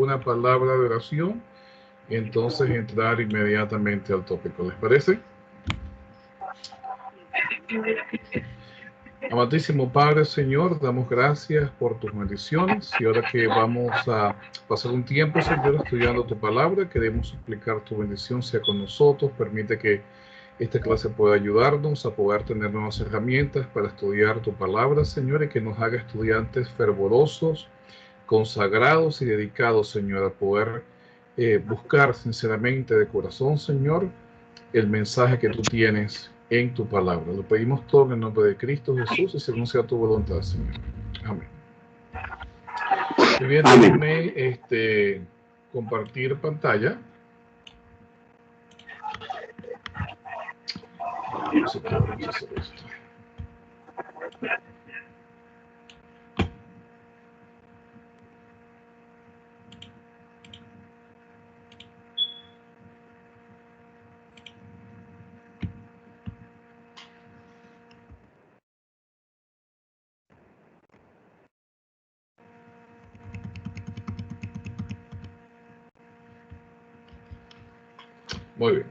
una palabra de oración y entonces entrar inmediatamente al tópico. ¿Les parece? Amantísimo Padre, Señor, damos gracias por tus bendiciones y ahora que vamos a pasar un tiempo, Señor, estudiando tu palabra, queremos suplicar tu bendición sea con nosotros. Permite que esta clase pueda ayudarnos a poder tener nuevas herramientas para estudiar tu palabra, Señor, y que nos haga estudiantes fervorosos, consagrados y dedicados, Señor, a poder buscar sinceramente de corazón, Señor, el mensaje que tú tienes en tu palabra. Lo pedimos todo en el nombre de Cristo Jesús y según sea tu voluntad, Señor. Amén. Muy bien, déjenme compartir pantalla. Así que vamos a hacer esto. Muy bien.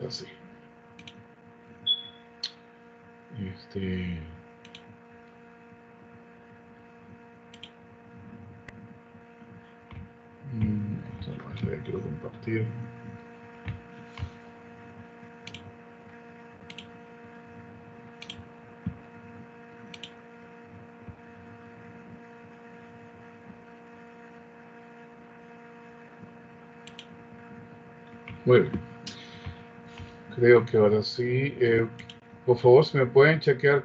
Así. Quiero compartir. Muy bien. Creo que ahora sí. Por favor, si me pueden chequear,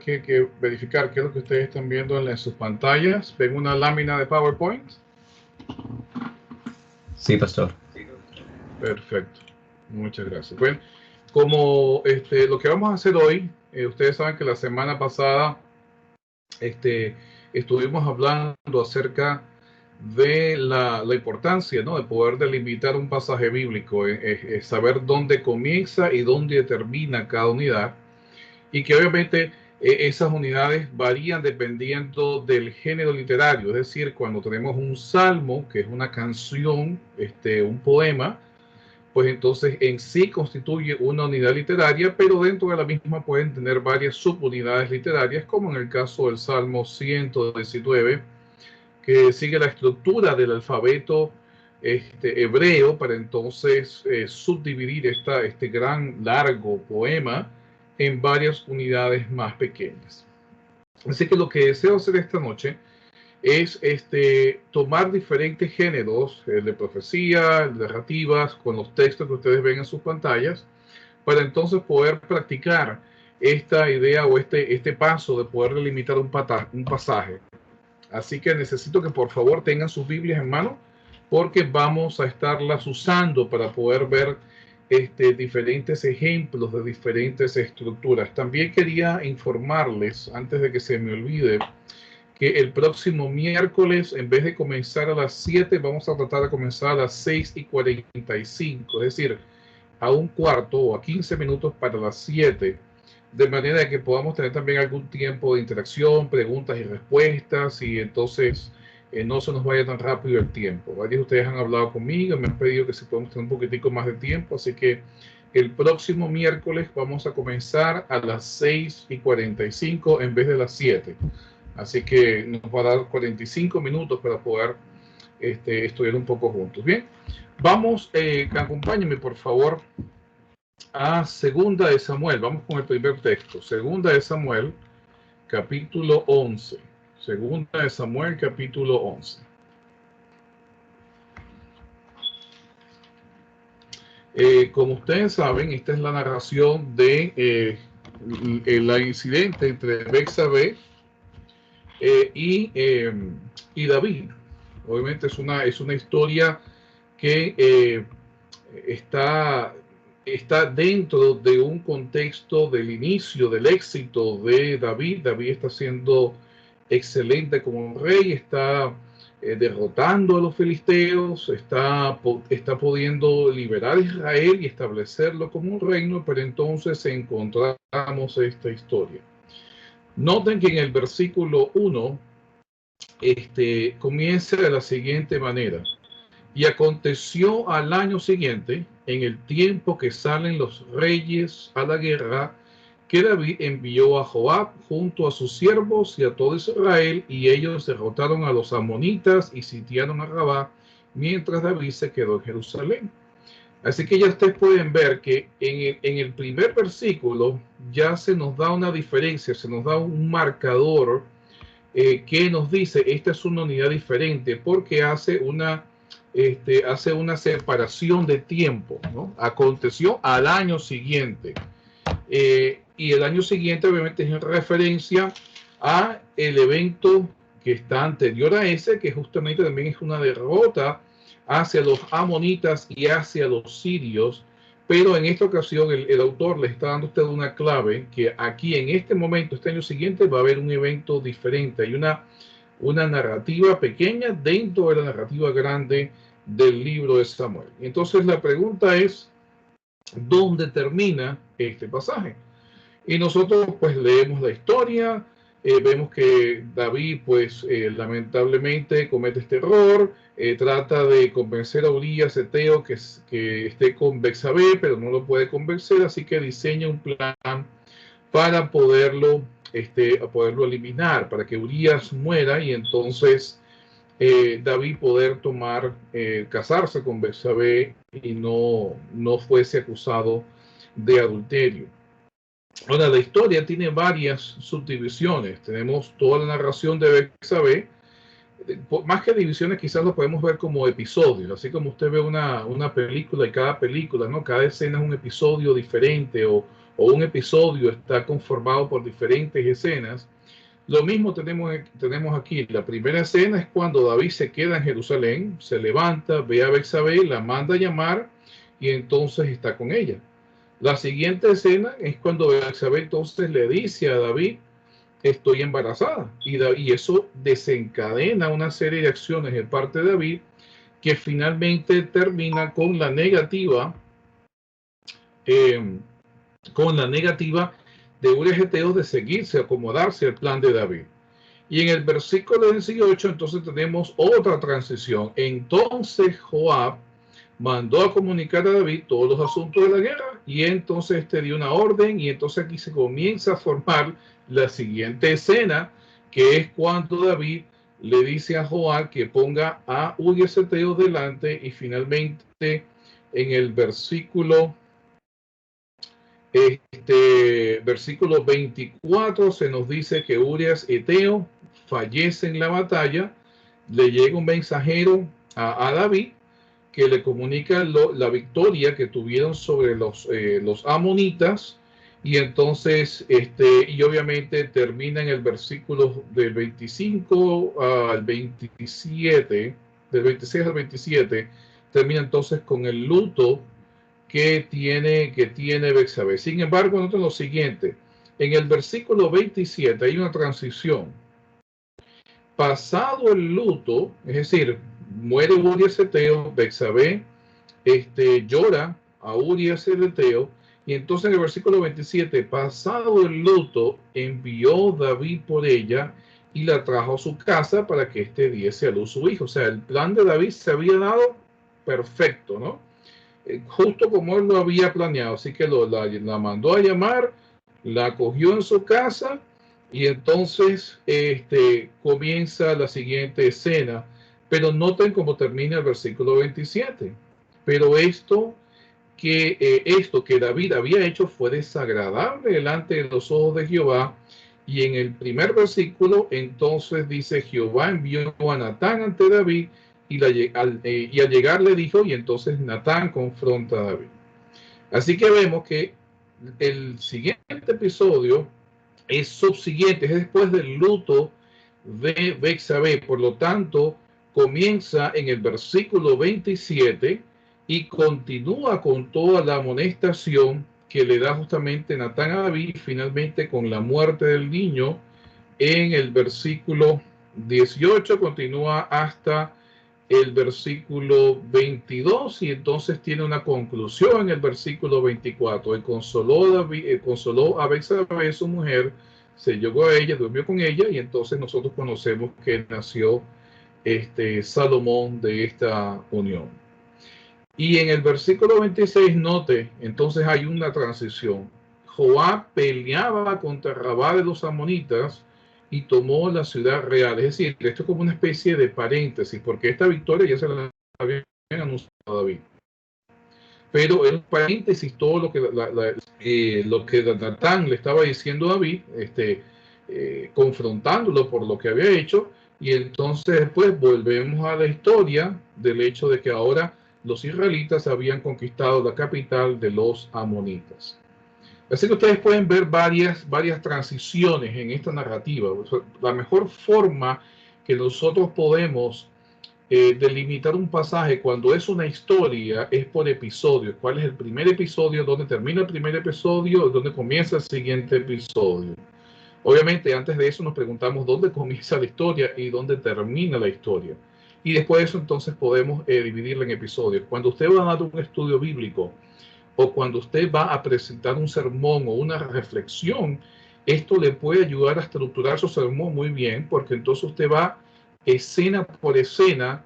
verificar qué es lo que ustedes están viendo en sus pantallas. ¿Ven una lámina de PowerPoint? Sí, pastor. Perfecto. Muchas gracias. Bueno, como lo que vamos a hacer hoy, ustedes saben que la semana pasada estuvimos hablando acerca de la importancia, ¿no?, de poder delimitar un pasaje bíblico, saber dónde comienza y dónde termina cada unidad, y que obviamente esas unidades varían dependiendo del género literario. Es decir, cuando tenemos un salmo, que es una canción, un poema, pues entonces en sí constituye una unidad literaria, pero dentro de la misma pueden tener varias subunidades literarias, como en el caso del Salmo 119, que sigue la estructura del alfabeto hebreo para entonces subdividir este gran largo poema en varias unidades más pequeñas. Así que lo que deseo hacer esta noche es tomar diferentes géneros de profecía, narrativas, con los textos que ustedes ven en sus pantallas, para entonces poder practicar esta idea o este paso de poder delimitar un pasaje. Así que necesito que por favor tengan sus Biblias en mano, porque vamos a estarlas usando para poder ver diferentes ejemplos de diferentes estructuras. También quería informarles, antes de que se me olvide, que el próximo miércoles, en vez de comenzar a las 7, vamos a tratar de comenzar a las 6:45, es decir, a un cuarto o a 15 minutos para las 7, de manera que podamos tener también algún tiempo de interacción, preguntas y respuestas, y entonces no se nos vaya tan rápido el tiempo. Varios de ustedes han hablado conmigo, me han pedido que si podemos tener un poquitico más de tiempo, así que el próximo miércoles vamos a comenzar a las 6:45 en vez de las 7. Así que nos va a dar 45 minutos para poder estudiar un poco juntos. Bien, vamos, acompáñenme por favor a Segunda de Samuel. Vamos con el primer texto. Segunda de Samuel, capítulo 11. Segunda de Samuel, capítulo 11. Como ustedes saben, esta es la narración de el incidente entre Betsabé y David. Obviamente es una historia que está está dentro de un contexto del inicio, del éxito de David. David está siendo excelente como rey, está derrotando a los filisteos, está pudiendo liberar a Israel y establecerlo como un reino, pero entonces encontramos esta historia. Noten que en el versículo 1 comienza de la siguiente manera. Y aconteció al año siguiente, en el tiempo que salen los reyes a la guerra, que David envió a Joab junto a sus siervos y a todo Israel, y ellos derrotaron a los amonitas y sitiaron a Rabá, mientras David se quedó en Jerusalén. Así que ya ustedes pueden ver que en el primer versículo ya se nos da una diferencia, se nos da un marcador que nos dice esta es una unidad diferente porque hace una separación de tiempo, ¿no? Aconteció al año siguiente. Y el año siguiente obviamente es en referencia a el evento que está anterior a ese, que justamente también es una derrota hacia los amonitas y hacia los sirios. Pero en esta ocasión el autor le está dando a usted una clave, que aquí en este momento, este año siguiente, va a haber un evento diferente. Hay una narrativa pequeña dentro de la narrativa grande del libro de Samuel. Entonces la pregunta es, ¿dónde termina este pasaje? Y nosotros pues leemos la historia, vemos que David pues lamentablemente comete este error, trata de convencer a Urías Eteo que esté con Betsabé, pero no lo puede convencer, así que diseña un plan para poderlo eliminar, para que Urías muera y entonces David poder casarse con Betsabé y no fuese acusado de adulterio. Ahora, la historia tiene varias subdivisiones. Tenemos toda la narración de Betsabé. Más que divisiones, quizás lo podemos ver como episodios. Así como usted ve una película y cada película, ¿no? Cada escena es un episodio diferente o un episodio está conformado por diferentes escenas. Lo mismo tenemos aquí. La primera escena es cuando David se queda en Jerusalén, se levanta, ve a Betsabé, la manda a llamar y entonces está con ella. La siguiente escena es cuando Betsabé entonces le dice a David, estoy embarazada. Y eso desencadena una serie de acciones de parte de David que finalmente termina con la negativa de Urías Eteo de seguirse, acomodarse al plan de David. Y en el versículo 18 entonces tenemos otra transición. Entonces Joab mandó a comunicar a David todos los asuntos de la guerra y entonces dio una orden y entonces aquí se comienza a formar la siguiente escena, que es cuando David le dice a Joab que ponga a Urías Eteo delante y finalmente en el versículo 24 se nos dice que Urías Eteo fallece en la batalla, le llega un mensajero a David que le comunica la victoria que tuvieron sobre los amonitas y entonces y obviamente termina en el versículo del 25 al 27, del 26 al 27, termina entonces con el luto que tiene Betsabé. Sin embargo, noten lo siguiente, en el versículo 27 hay una transición. Pasado el luto, es decir, muere Urías Eteo, Betsabé llora a Urías Eteo, y entonces en el versículo 27, pasado el luto, envió David por ella y la trajo a su casa para que diese a luz su hijo. O sea, el plan de David se había dado perfecto, ¿no? Justo como él lo había planeado. Así que la mandó a llamar, la acogió en su casa y entonces comienza la siguiente escena. Pero noten cómo termina el versículo 27. Pero esto que David había hecho fue desagradable delante de los ojos de Jehová. Y en el primer versículo entonces dice, Jehová envió a Natán ante David y al llegar le dijo, y entonces Natán confronta a David. Así que vemos que el siguiente episodio es subsiguiente, es después del luto de Betsabé. Por lo tanto, comienza en el versículo 27 y continúa con toda la amonestación que le da justamente Natán a David, finalmente con la muerte del niño en el versículo 18, continúa hasta el versículo 22 y entonces tiene una conclusión en el versículo 24. Él consoló a Betsabé, su mujer, se llegó a ella, durmió con ella y entonces nosotros conocemos que nació Salomón de esta unión. Y en el versículo 26, note, entonces hay una transición. Joab peleaba contra Rabá de los amonitas y tomó la ciudad real. Es decir, esto es como una especie de paréntesis, porque esta victoria ya se la habían anunciado a David. Pero en paréntesis todo lo que Natán le estaba diciendo a David, confrontándolo por lo que había hecho, y entonces después volvemos a la historia del hecho de que ahora los israelitas habían conquistado la capital de los amonitas. Así que ustedes pueden ver varias transiciones en esta narrativa. La mejor forma que nosotros podemos delimitar un pasaje cuando es una historia es por episodios. ¿Cuál es el primer episodio? ¿Dónde termina el primer episodio? ¿Dónde comienza el siguiente episodio? Obviamente, antes de eso nos preguntamos dónde comienza la historia y dónde termina la historia. Y después de eso, entonces podemos dividirla en episodios. Cuando usted va a dar un estudio bíblico o cuando usted va a presentar un sermón o una reflexión, esto le puede ayudar a estructurar su sermón muy bien, porque entonces usted va escena por escena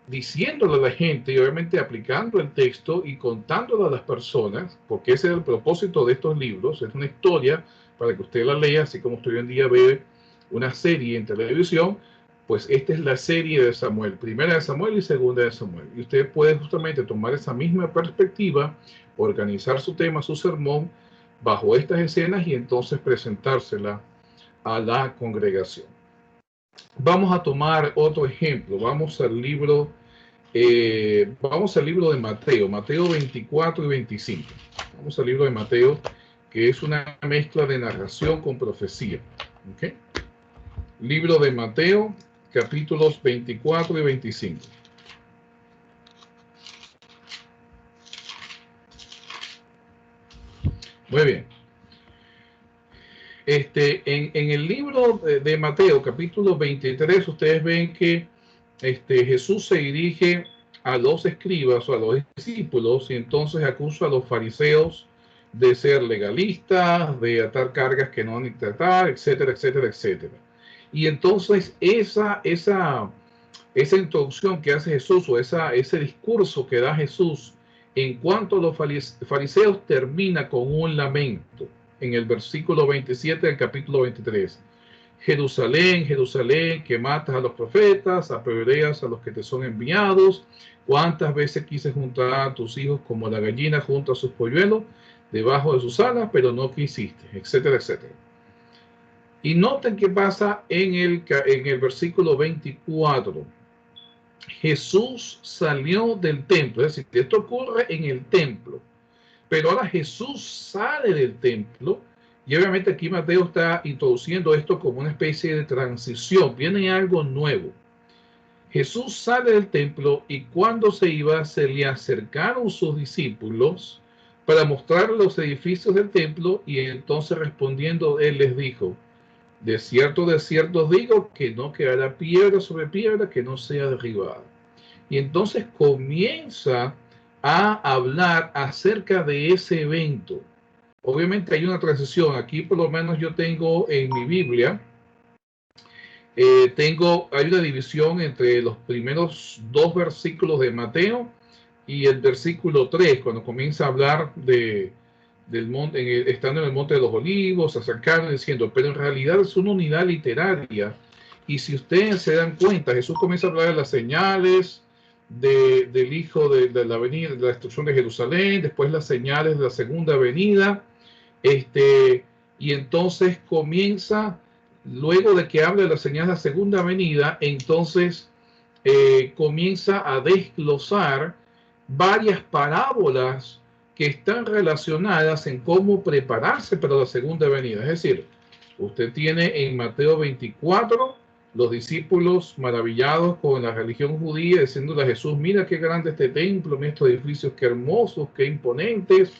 diciéndole a la gente y obviamente aplicando el texto y contándole a las personas, porque ese es el propósito de estos libros, es una historia para que usted la lea, así como usted hoy en día ve una serie en televisión. Pues esta es la serie de Samuel, primera de Samuel y segunda de Samuel. Y usted puede justamente tomar esa misma perspectiva, organizar su tema, su sermón, bajo estas escenas y entonces presentársela a la congregación. Vamos a tomar otro ejemplo. Vamos al libro de Mateo, Mateo 24 y 25. Vamos al libro de Mateo, que es una mezcla de narración con profecía. ¿Okay? Libro de Mateo, capítulos 24 y 25. Muy bien. En el libro de Mateo, capítulo 23, ustedes ven que Jesús se dirige a los escribas o a los discípulos y entonces acusa a los fariseos de ser legalistas, de atar cargas que no han de tratar, etcétera, etcétera, etcétera. Y entonces esa introducción que hace Jesús o ese discurso que da Jesús en cuanto a los fariseos termina con un lamento en el versículo 27 del capítulo 23. Jerusalén, Jerusalén, que matas a los profetas, apedreas a los que te son enviados. ¿Cuántas veces quise juntar a tus hijos como la gallina junto a sus polluelos debajo de sus alas, pero no quisiste, etcétera, etcétera? Y noten qué pasa en el versículo 24. Jesús salió del templo, es decir, esto ocurre en el templo, pero ahora Jesús sale del templo y obviamente aquí Mateo está introduciendo esto como una especie de transición, viene algo nuevo. Jesús sale del templo y cuando se iba se le acercaron sus discípulos para mostrar los edificios del templo y entonces respondiendo él les dijo: de cierto os digo que no quedará piedra sobre piedra que no sea derribada. Y entonces comienza a hablar acerca de ese evento. Obviamente hay una transición. Aquí por lo menos yo tengo en mi Biblia, hay una división entre los primeros 2 versículos de Mateo y el versículo 3, cuando comienza a hablar del monte, estando en el monte de los olivos, acercando diciendo, pero en realidad es una unidad literaria. Y si ustedes se dan cuenta, Jesús comienza a hablar de las señales del hijo de la venida, de la destrucción de Jerusalén, después las señales de la segunda venida, y entonces comienza, luego de que habla de las señales de la segunda venida, entonces comienza a desglosar varias parábolas que están relacionadas en cómo prepararse para la segunda venida. Es decir, usted tiene en Mateo 24 Los discípulos maravillados con la religión judía, diciéndole a Jesús, mira qué grande este templo, mira estos edificios, qué hermosos, qué imponentes.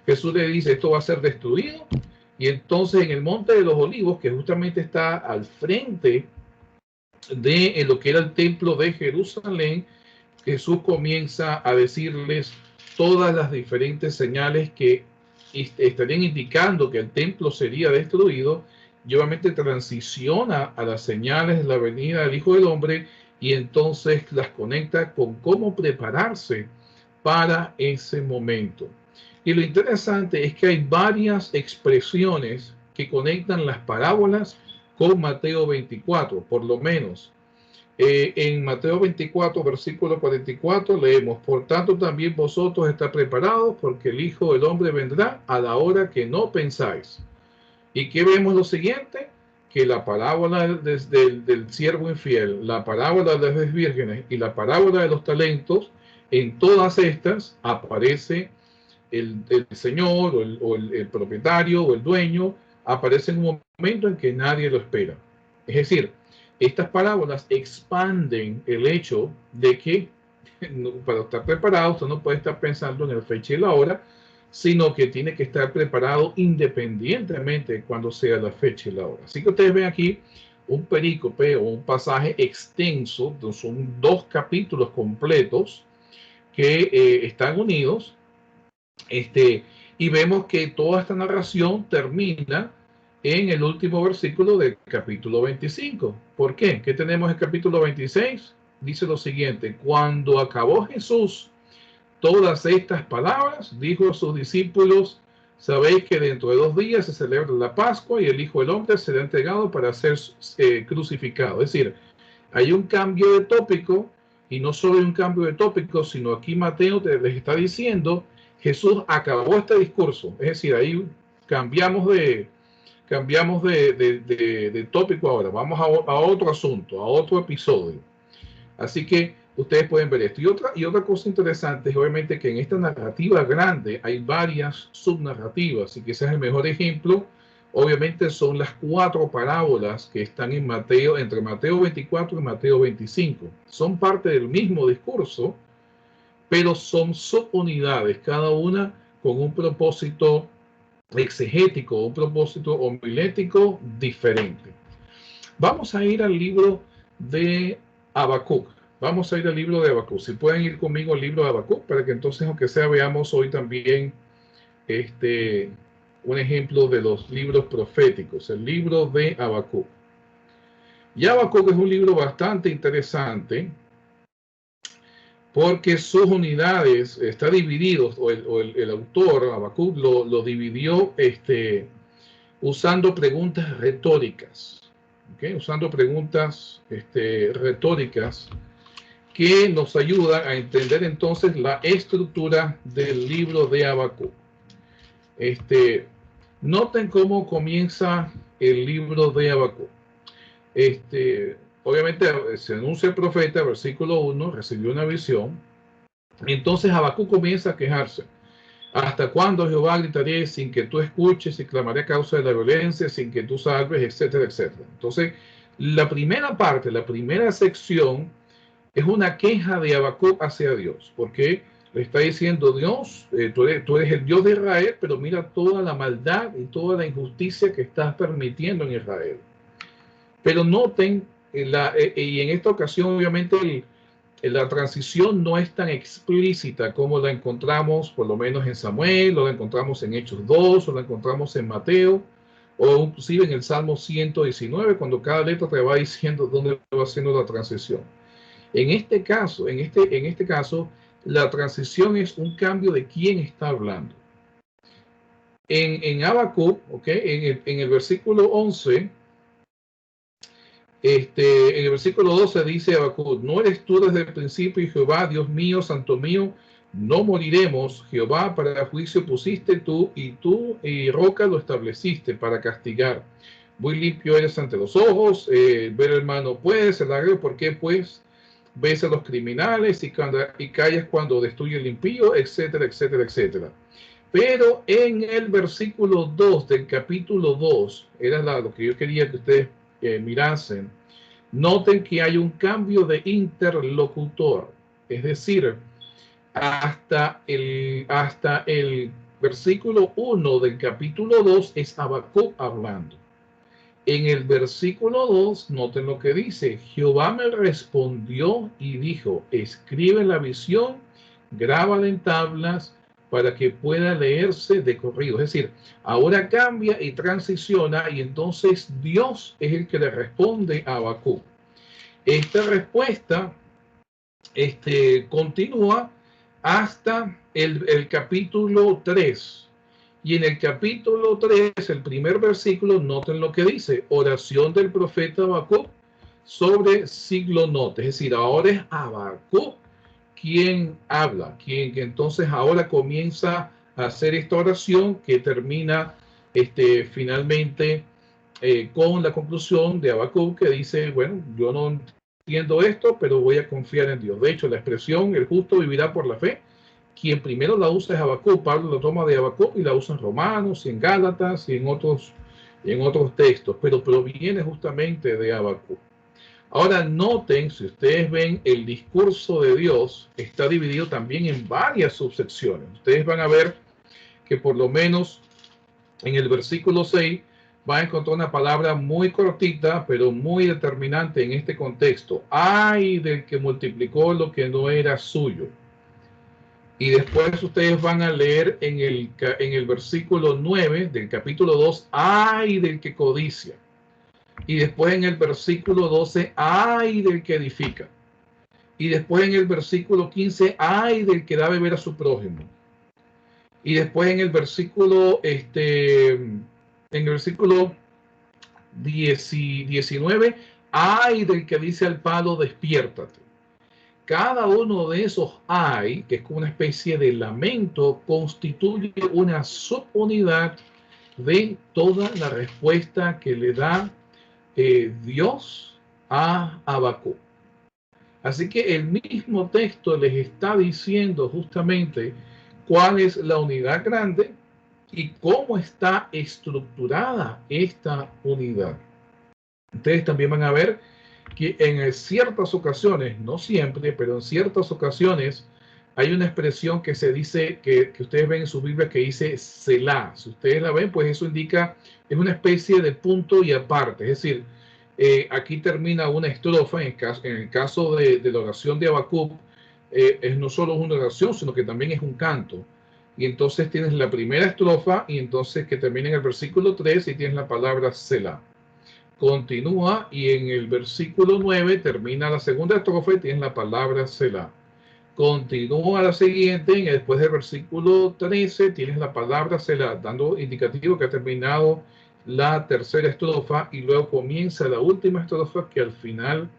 Jesús le dice, esto va a ser destruido. Y entonces en el Monte de los Olivos, que justamente está al frente de lo que era el templo de Jerusalén, Jesús comienza a decirles todas las diferentes señales que estarían indicando que el templo sería destruido, y obviamente transiciona a las señales de la venida del Hijo del Hombre y entonces las conecta con cómo prepararse para ese momento. Y lo interesante es que hay varias expresiones que conectan las parábolas con Mateo 24, por lo menos. En Mateo 24, versículo 44, leemos, por tanto también vosotros estáis preparados, porque el Hijo del Hombre vendrá a la hora que no pensáis. ¿Y qué vemos lo siguiente? Que la parábola del siervo infiel, la parábola de las 10 vírgenes y la parábola de los talentos, en todas estas aparece el señor o el propietario o el dueño, aparece en un momento en que nadie lo espera. Es decir, estas parábolas expanden el hecho de que para estar preparado usted no puede estar pensando en el fecha y la hora, sino que tiene que estar preparado independientemente de cuando sea la fecha y la hora. Así que ustedes ven aquí un perícope o un pasaje extenso, son 2 capítulos completos que están unidos, y vemos que toda esta narración termina en el último versículo del capítulo 25. ¿Por qué? ¿Qué tenemos en el capítulo 26? Dice lo siguiente, cuando acabó Jesús todas estas palabras, dijo a sus discípulos, sabéis que dentro de 2 días se celebra la Pascua y el Hijo del Hombre será entregado para ser crucificado. Es decir, hay un cambio de tópico, y no solo hay un cambio de tópico, sino aquí Mateo les está diciendo, Jesús acabó este discurso. Es decir, ahí cambiamos de tópico ahora, vamos a otro asunto, a otro episodio. Así que ustedes pueden ver esto. Y otra cosa interesante es obviamente que en esta narrativa grande hay varias subnarrativas, y quizás el mejor ejemplo obviamente son las 4 parábolas que están en Mateo, entre Mateo 24 y Mateo 25. Son parte del mismo discurso, pero son subunidades, cada una con un propósito exegético, un propósito homilético diferente. Vamos a ir al libro de Habacuc. Vamos a ir al libro de Habacuc. Si pueden ir conmigo al libro de Habacuc, para que entonces, aunque sea, veamos hoy también un ejemplo de los libros proféticos, el libro de Habacuc. Y Habacuc es un libro bastante interesante porque sus unidades está dividido, o el autor Habacuc lo dividió usando preguntas retóricas, ¿okay? Usando preguntas retóricas que nos ayudan a entender entonces la estructura del libro de Habacuc. Noten cómo comienza el libro de Habacuc. Obviamente se anuncia el profeta, versículo 1, recibió una visión. Entonces Habacuc comienza a quejarse. ¿Hasta cuándo, Jehová, gritaré sin que tú escuches y clamaré a causa de la violencia, sin que tú salves, etcétera, etcétera? Entonces, la primera parte, la primera sección, es una queja de Habacuc hacia Dios, porque le está diciendo, Dios, tú eres el Dios de Israel, pero mira toda la maldad y toda la injusticia que estás permitiendo en Israel. Pero noten, y en esta ocasión obviamente la transición no es tan explícita como la encontramos por lo menos en Samuel, o la encontramos en Hechos 2, o la encontramos en Mateo, o inclusive en el Salmo 119, cuando cada letra te va diciendo dónde va haciendo la transición. En este caso, la transición es un cambio de quién está hablando. En Habacuc, ¿okay? En el versículo 11, en el versículo 12 dice Habacuc, no eres tú desde el principio, y Jehová, Dios mío, santo mío, no moriremos. Jehová, para juicio pusiste tú y roca lo estableciste para castigar. Muy limpio eres ante los ojos, ver hermano puedes, el agrio, ¿por qué pues ves a los criminales y callas cuando destruye el impío, etcétera, etcétera, etcétera? Pero en el versículo 2 del capítulo 2, era lo que yo quería que ustedes mirasen, Noten que hay un cambio de interlocutor, es decir, hasta el versículo 1 del capítulo 2 es Habacuc hablando. En el versículo 2, noten lo que dice: Jehová me respondió y dijo, escribe la visión, grábala en tablas para que pueda leerse de corrido. Es decir, ahora cambia y transiciona, y entonces Dios es el que le responde a Habacuc. Esta respuesta continúa hasta el capítulo 3. Y en el capítulo 3, el primer versículo, noten lo que dice: oración del profeta Habacuc sobre siglonote. Es decir, ahora es Habacuc quien habla, quien que entonces ahora comienza a hacer esta oración que termina finalmente con la conclusión de Habacuc, que dice, bueno, yo no entiendo esto, pero voy a confiar en Dios. De hecho, la expresión el justo vivirá por la fe, quien primero la usa es Habacuc. Pablo la toma de Habacuc y la usa en Romanos, y en Gálatas, y en otros textos, pero proviene justamente de Habacuc. Ahora noten, si ustedes ven, el discurso de Dios está dividido también en varias subsecciones. Ustedes van a ver que por lo menos en el versículo 6 va a encontrar una palabra muy cortita, pero muy determinante en este contexto. Ay del que multiplicó lo que no era suyo. Y después ustedes van a leer en el versículo 9 del capítulo 2, ay del que codicia. Y después en el versículo 12, ay del que edifica. Y después en el versículo 15, ay del que da beber a su prójimo. Y después en el versículo 19, ay del que dice al palo, despiértate. Cada uno de esos ay, que es como una especie de lamento, constituye una subunidad de toda la respuesta que le da Dios a Habacuc. Así que el mismo texto les está diciendo justamente cuál es la unidad grande y cómo está estructurada esta unidad. Ustedes también van a ver que en ciertas ocasiones, no siempre, pero en ciertas ocasiones, hay una expresión que se dice, que ustedes ven en su Biblia, que dice Selah. Si ustedes la ven, pues eso indica, es una especie de punto y aparte. Es decir, aquí termina una estrofa. En el caso de la oración de Habacuc, es no solo una oración, sino que también es un canto. Y entonces tienes la primera estrofa, y entonces que termina en el versículo 3 y tienes la palabra Selah. Continúa y en el versículo 9 termina la segunda estrofa y tienes la palabra Selah. Continúa la siguiente y después del versículo 13 tienes la palabra Selah, dando indicativo que ha terminado la tercera estrofa, y luego comienza la última estrofa que al final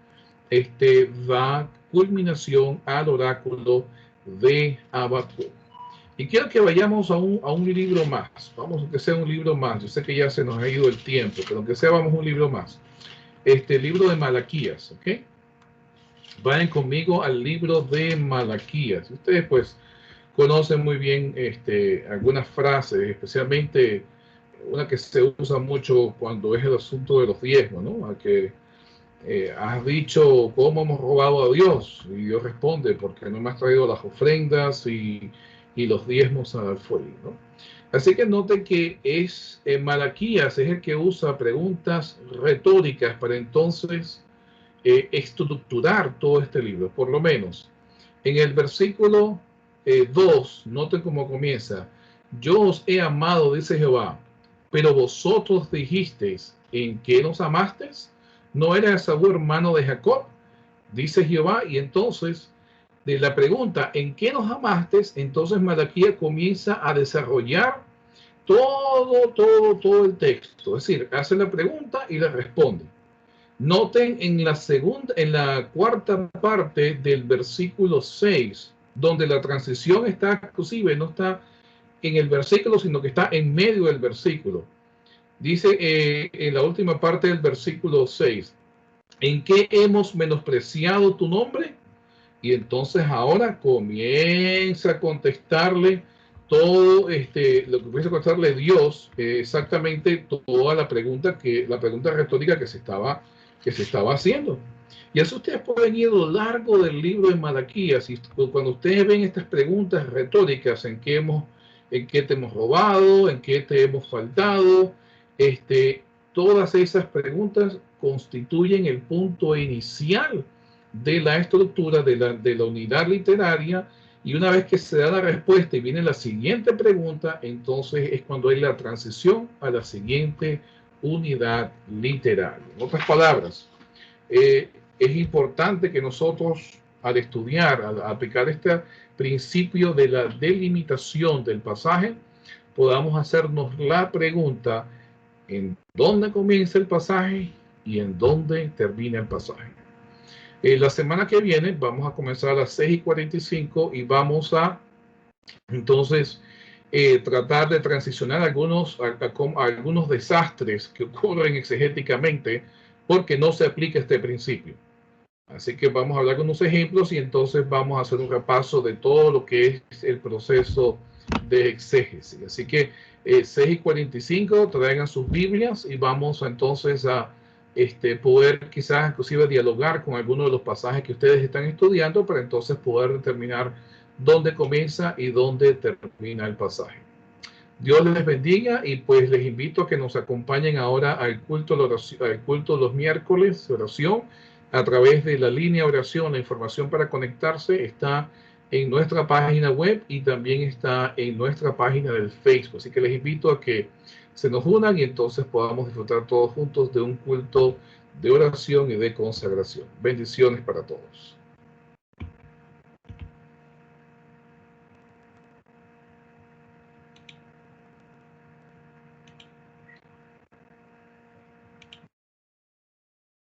da culminación al oráculo de Habacuc. Y quiero que vayamos a un libro más. Vamos a que sea un libro más. Yo sé que ya se nos ha ido el tiempo, pero aunque sea vamos un libro más. Libro de Malaquías, ¿ok? Vayan conmigo al libro de Malaquías. Ustedes pues conocen muy bien algunas frases, especialmente una que se usa mucho cuando es el asunto de los diezmos, ¿no? A que has dicho, ¿cómo hemos robado a Dios? Y Dios responde, porque no me has traído las ofrendas y los diezmos al fuego, ¿no? Así que noten que Malaquías es el que usa preguntas retóricas para entonces estructurar todo este libro. Por lo menos en el versículo 2, noten cómo comienza: yo os he amado, dice Jehová, pero vosotros dijisteis, ¿en qué nos amasteis? ¿No era Esaú hermano de Jacob? Dice Jehová. Y entonces, de la pregunta, ¿en qué nos amasteis? Entonces Malaquías comienza a desarrollar todo el texto. Es decir, hace la pregunta y le responde. Noten en la cuarta parte del versículo 6, donde la transición está, inclusive no está en el versículo, sino que está en medio del versículo. Dice en la última parte del versículo 6, ¿en qué hemos menospreciado tu nombre? Y entonces ahora comienza a contestarle todo lo que comienza a contestarle Dios, exactamente toda la pregunta retórica que se estaba que se estaba haciendo. Y así ustedes pueden ir a lo largo del libro de Malaquías, y cuando ustedes ven estas preguntas retóricas, en qué te hemos robado, en qué te hemos faltado, todas esas preguntas constituyen el punto inicial de la estructura de la unidad literaria, y una vez que se da la respuesta y viene la siguiente pregunta, entonces es cuando hay la transición a la siguiente unidad literaria. En otras palabras, es importante que nosotros, al estudiar, al aplicar este principio de la delimitación del pasaje, podamos hacernos la pregunta: ¿en dónde comienza el pasaje y en dónde termina el pasaje? La semana que viene vamos a comenzar a las 6:45 y vamos a entonces tratar de transicionar a algunos desastres que ocurren exegéticamente porque no se aplica este principio. Así que vamos a hablar con unos ejemplos y entonces vamos a hacer un repaso de todo lo que es el proceso de exégesis. Así que 6:45, traigan sus Biblias y vamos entonces a poder quizás inclusive dialogar con algunos de los pasajes que ustedes están estudiando para entonces poder determinar dónde comienza y dónde termina el pasaje. Dios les bendiga y pues les invito a que nos acompañen ahora al culto de los miércoles de oración a través de la línea oración. La información para conectarse está en nuestra página web y también está en nuestra página del Facebook. Así que les invito a que se nos unan y entonces podamos disfrutar todos juntos de un culto de oración y de consagración. Bendiciones para todos.